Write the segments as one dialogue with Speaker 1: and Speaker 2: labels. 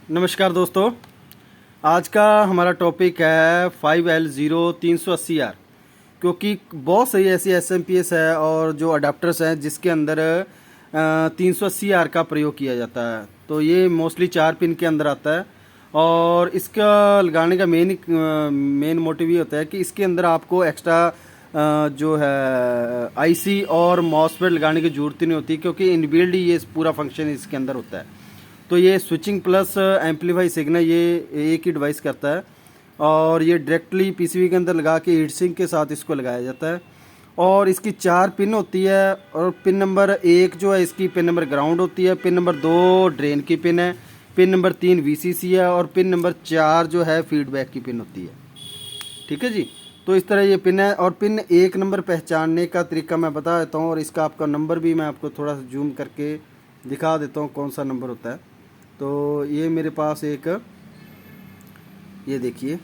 Speaker 1: नमस्कार दोस्तों। आज का हमारा टॉपिक है 5L0380R, क्योंकि बहुत सही ऐसी SMPS है और जो अडाप्टर्स हैं जिसके अंदर 380R का प्रयोग किया जाता है। तो ये मोस्टली 4 पिन के अंदर आता है और इसका लगाने का मेन मोटिव ये होता है कि इसके अंदर आपको एक्स्ट्रा जो है IC और मॉसफेट लगाने की ज़रूरत नहीं होती, क्योंकि इनबिल्ड ही ये पूरा फंक्शन इसके अंदर होता है। तो ये स्विचिंग प्लस एम्पलीफाई सिग्नल ये एक ही डिवाइस करता है और ये डायरेक्टली PCB के अंदर लगा के हीट सिंक के साथ इसको लगाया जाता है। और इसकी 4 पिन होती है और पिन नंबर 1 जो है इसकी पिन नंबर ग्राउंड होती है, पिन नंबर 2 ड्रेन की पिन है, पिन नंबर 3 VCC है और पिन नंबर 4 जो है फीडबैक की पिन होती है। ठीक है जी। तो इस तरह ये पिन है और पिन 1 नंबर पहचानने का तरीका मैं बता देता हूँ और इसका आपका नंबर भी मैं आपको थोड़ा सा जूम करके दिखा देता हूँ कौन सा नंबर होता है। तो ये मेरे पास एक ये देखिए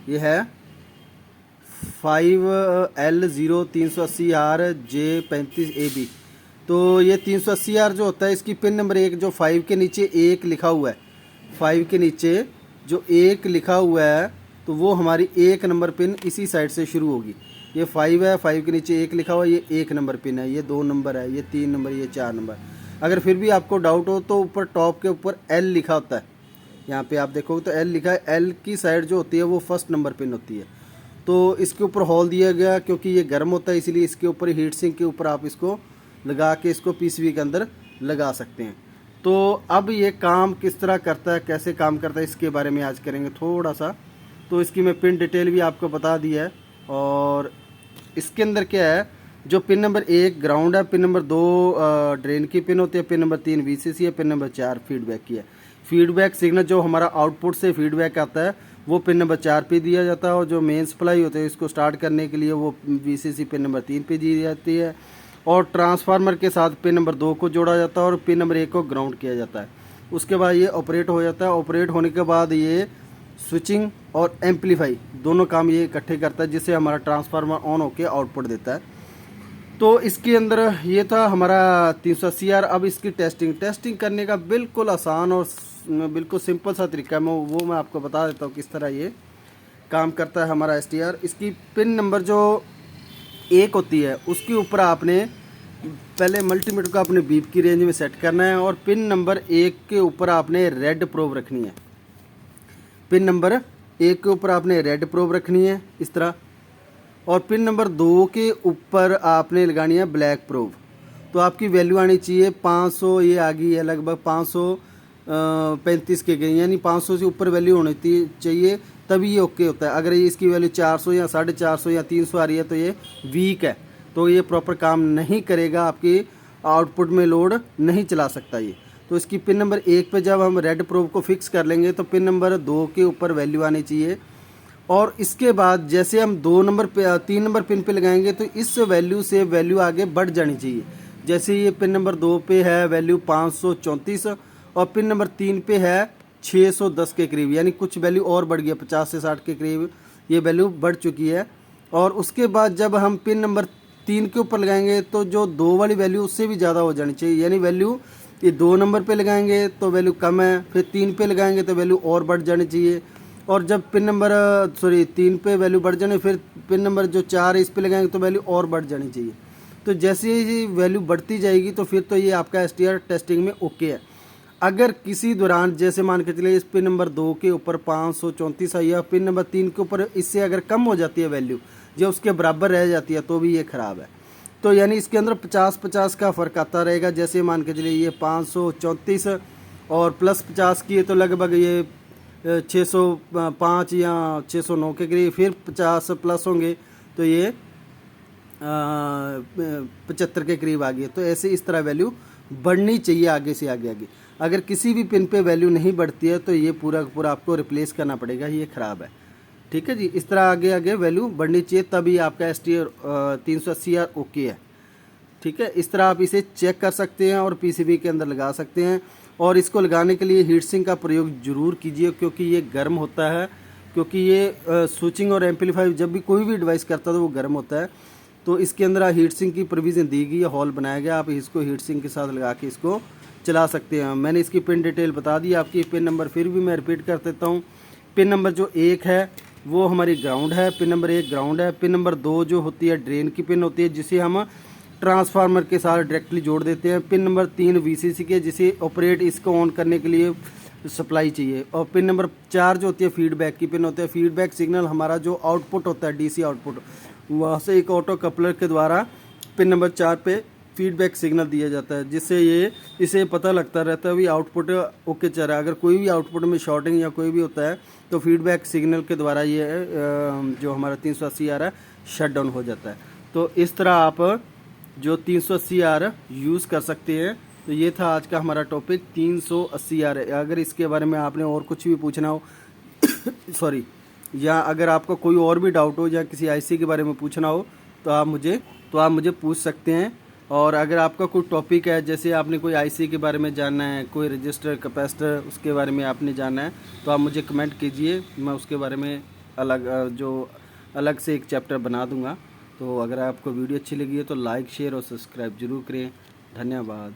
Speaker 1: ये है 5L0380RJ35AB। तो ये 380R जो होता है इसकी पिन नंबर 1 जो 5 के नीचे 1 लिखा हुआ है, 5 के नीचे जो 1 लिखा हुआ है तो वो हमारी 1 नंबर पिन इसी साइड से शुरू होगी। ये 5 है, 5 के नीचे 1 लिखा हुआ है, ये 1 नंबर पिन है, ये 2 नंबर है, ये 3 नंबर, ये 4 नंबर। अगर फिर भी आपको डाउट हो तो ऊपर टॉप के ऊपर L लिखा होता है, यहाँ पे आप देखोगे तो L लिखा है। L की साइड जो होती है वो फर्स्ट नंबर पिन होती है। तो इसके ऊपर होल दिया गया क्योंकि ये गर्म होता है, इसलिए इसके ऊपर हीट सिंक के ऊपर आप इसको लगा के इसको PCB के अंदर लगा सकते हैं। तो अब ये काम किस तरह करता है, कैसे काम करता है, इसके बारे में आज करेंगे थोड़ा सा। तो इसकी मैं पिन डिटेल भी आपको बता दी है और इसके अंदर क्या है, जो पिन नंबर 1 ग्राउंड है, पिन नंबर 2 ड्रेन की पिन होती है, पिन नंबर 3 VCC है, पिन नंबर 4 फीडबैक की है। फीडबैक सिग्नल जो हमारा आउटपुट से फीडबैक आता है वो पिन नंबर 4 पे दिया जाता है और जो मेन सप्लाई होते हैं इसको स्टार्ट करने के लिए वो VCC पिन नंबर 3 पे दी जाती है और ट्रांसफार्मर के साथ पिन नंबर 2 को जोड़ा जाता है और पिन नंबर 1 को ग्राउंड किया जाता है। उसके बाद ये ऑपरेट हो जाता है। ऑपरेट होने के बाद ये स्विचिंग और एम्पलीफाई दोनों काम ये इकट्ठे करता है, जिससे हमारा ट्रांसफार्मर ऑन होकर आउटपुट देता है। तो इसके अंदर ये था हमारा 380R। अब इसकी टेस्टिंग करने का बिल्कुल आसान और बिल्कुल सिंपल सा तरीका है, मैं आपको बता देता हूँ किस तरह ये काम करता है हमारा STR। इसकी पिन नंबर जो 1 होती है उसके ऊपर आपने पहले मल्टीमीटर को अपने बीप की रेंज में सेट करना है और पिन नंबर 1 के ऊपर आपने रेड प्रोब रखनी है। पिन नंबर 1 के ऊपर आपने रेड प्रोब रखनी है इस तरह, और पिन नंबर 2 के ऊपर आपने लगानी है ब्लैक प्रोब। तो आपकी वैल्यू आनी चाहिए 500, ये आ गई है लगभग 535 के गई, यानी 500 से ऊपर वैल्यू होनी चाहिए तभी ये ओके होता है। अगर ये इसकी वैल्यू 400 या 450 या 300 आ रही है तो ये वीक है, तो ये प्रॉपर काम नहीं करेगा, आपकी आउटपुट में लोड नहीं चला सकता ये। तो इसकी पिन नंबर 1 पे जब हम रेड प्रोब को फिक्स कर लेंगे तो पिन नंबर 2 के ऊपर वैल्यू आनी चाहिए और इसके बाद जैसे हम 3 नंबर पिन पे लगाएंगे तो इस वैल्यू से वैल्यू आगे बढ़ जानी चाहिए। जैसे ये पिन नंबर 2 पे है वैल्यू 534 और पिन नंबर 3 पे है 610 के करीब, यानी कुछ वैल्यू और बढ़ गया, 50 से 60 के करीब ये वैल्यू बढ़ चुकी है। और उसके बाद जब हम पिन नंबर 3 के ऊपर लगाएंगे तो जो 2 वाली वैल्यू उससे भी ज़्यादा हो जानी चाहिए, यानी वैल्यू ये 2 नंबर पे लगाएंगे तो वैल्यू कम है, फिर 3 पे लगाएंगे तो वैल्यू और बढ़ जानी चाहिए, और जब पिन नंबर 3 पे वैल्यू बढ़ जाने फिर पिन नंबर जो 4 है इस पे लगाएंगे तो वैल्यू और बढ़ जानी चाहिए। तो जैसे ही वैल्यू बढ़ती जाएगी तो फिर तो ये आपका STR टेस्टिंग में ओके है। अगर किसी दौरान जैसे मान के चलिए इस पिन नंबर 2 के ऊपर 534 आई है, पिन नंबर 3 के ऊपर इससे अगर कम हो जाती है वैल्यू, जो उसके बराबर रह जाती है, तो भी ये ख़राब है। तो यानी इसके अंदर 50-50 का फ़र्क आता रहेगा। जैसे मान के चलिए ये 534 और प्लस 50 की है तो लगभग ये 605 या 609 के करीब, फिर 50 प्लस होंगे तो ये 75 के करीब आ गई। तो ऐसे इस तरह वैल्यू बढ़नी चाहिए आगे से आगे। अगर किसी भी पिन पे वैल्यू नहीं बढ़ती है तो ये पूरा पूरा आपको रिप्लेस करना पड़ेगा, ये ख़राब है। ठीक है जी। इस तरह आगे वैल्यू बढ़नी चाहिए तभी आपका STR 380R ओके है। ठीक है, इस तरह आप इसे चेक कर सकते हैं और PCB के अंदर लगा सकते हैं। और इसको लगाने के लिए हीट सिंक का प्रयोग ज़रूर कीजिए क्योंकि ये गर्म होता है, क्योंकि ये स्विचिंग और एम्पलीफाई जब भी कोई भी डिवाइस करता है तो वो गर्म होता है। तो इसके अंदर हीट सिंक की प्रोविज़न दी गई है, हॉल बनाया गया, आप इसको हीट सिंक के साथ लगा के इसको चला सकते हैं। मैंने इसकी पिन डिटेल बता दी आपकी। पिन नंबर फिर भी मैं रिपीट कर देता हूँ। पिन नंबर जो 1 है वो हमारी ग्राउंड है, पिन नंबर 1 ग्राउंड है। पिन नंबर 2 जो होती है ड्रेन की पिन होती है, जिसे हम ट्रांसफार्मर के साथ डायरेक्टली जोड़ देते हैं। पिन नंबर 3 वीसीसी के, जिसे ऑपरेट इसको ऑन करने के लिए सप्लाई चाहिए। और पिन नंबर 4 जो होती है फीडबैक की पिन होती है। फीडबैक सिग्नल हमारा जो आउटपुट होता है डीसी आउटपुट, वहाँ से एक ऑटो कपलर के द्वारा पिन नंबर 4 पे फीडबैक सिग्नल दिया जाता है, जिससे इसे पता लगता रहता है भी आउटपुट ओके चल रहा है। अगर कोई भी आउटपुट में शॉर्टिंग या कोई भी होता है तो फीडबैक सिग्नल के द्वारा ये जो हमारा 380 आ रहा है शट डाउन हो जाता है। तो इस तरह आप जो 380 आर यूज़ कर सकते हैं। तो ये था आज का हमारा टॉपिक 380 आर। अगर इसके बारे में आपने और कुछ भी पूछना हो सॉरी, या अगर आपका कोई और भी डाउट हो या किसी आईसी के बारे में पूछना हो तो आप मुझे पूछ सकते हैं। और अगर आपका कोई टॉपिक है, जैसे आपने कोई आईसी के बारे में जानना है, कोई रजिस्टर कैपेसिटर उसके बारे में आपने जानना है, तो आप मुझे कमेंट कीजिए, मैं उसके बारे में अलग से एक चैप्टर बना दूंगा। तो अगर आपको वीडियो अच्छी लगी है तो लाइक शेयर और सब्सक्राइब जरूर करें। धन्यवाद।